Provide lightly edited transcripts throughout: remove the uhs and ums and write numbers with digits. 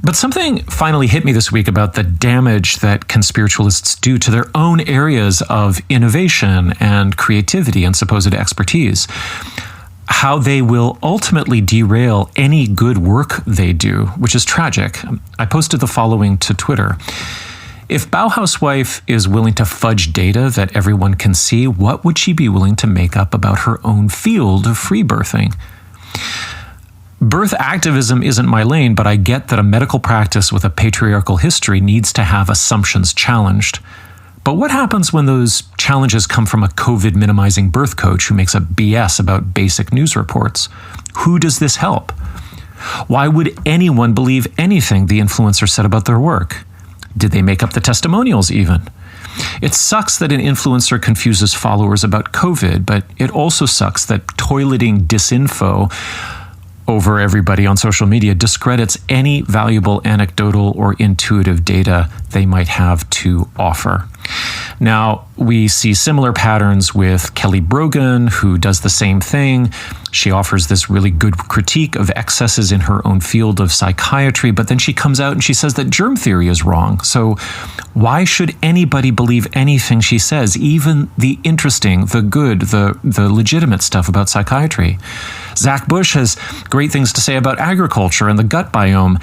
But something finally hit me this week about the damage that conspiritualists do to their own areas of innovation and creativity and supposed expertise. How they will ultimately derail any good work they do, which is tragic. I posted the following to Twitter. If Bauhauswife is willing to fudge data that everyone can see, what would she be willing to make up about her own field of free birthing? Birth activism isn't my lane, but I get that a medical practice with a patriarchal history needs to have assumptions challenged. But what happens when those challenges come from a COVID minimizing birth coach who makes a BS about basic news reports? Who does this help? Why would anyone believe anything the influencer said about their work? Did they make up the testimonials even? It sucks that an influencer confuses followers about COVID, but it also sucks that toileting disinfo over everybody on social media discredits any valuable anecdotal or intuitive data they might have to offer. Now, we see similar patterns with Kelly Brogan, who does the same thing. She offers this really good critique of excesses in her own field of psychiatry, but then she comes out and she says that germ theory is wrong. So why should anybody believe anything she says, even the interesting, the good, the legitimate stuff about psychiatry? Zach Bush has great things to say about agriculture and the gut biome,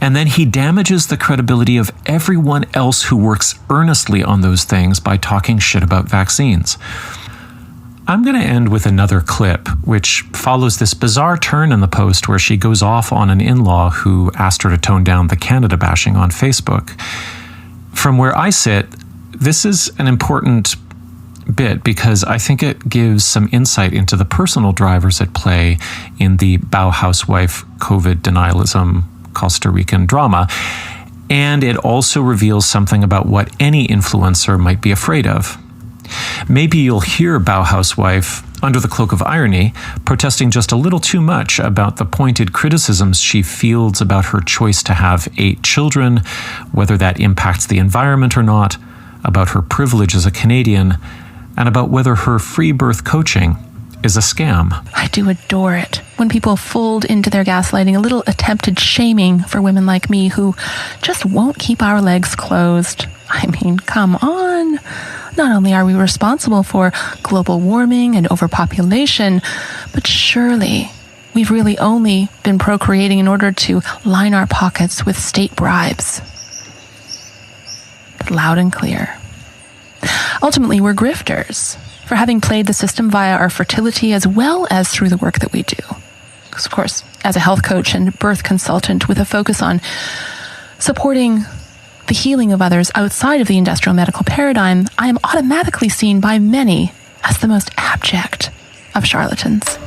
and then he damages the credibility of everyone else who works earnestly on those things by talking shit about vaccines. I'm going to end with another clip, which follows this bizarre turn in the post where she goes off on an in-law who asked her to tone down the Canada bashing on Facebook. From where I sit, this is an important bit because I think it gives some insight into the personal drivers at play in the Bauhauswife COVID denialism Costa Rican drama. And it also reveals something about what any influencer might be afraid of. Maybe you'll hear Bauhauswife, under the cloak of irony, protesting just a little too much about the pointed criticisms she fields about her choice to have 8 children, whether that impacts the environment or not, about her privilege as a Canadian, and about whether her free birth coaching is a scam. I do adore it when people fold into their gaslighting a little attempted shaming for women like me who just won't keep our legs closed. I mean, come on. Not only are we responsible for global warming and overpopulation, but surely we've really only been procreating in order to line our pockets with state bribes. Loud and clear. Ultimately, we're grifters for having played the system via our fertility as well as through the work that we do. Because, of course, as a health coach and birth consultant with a focus on supporting the healing of others outside of the industrial medical paradigm, I am automatically seen by many as the most abject of charlatans.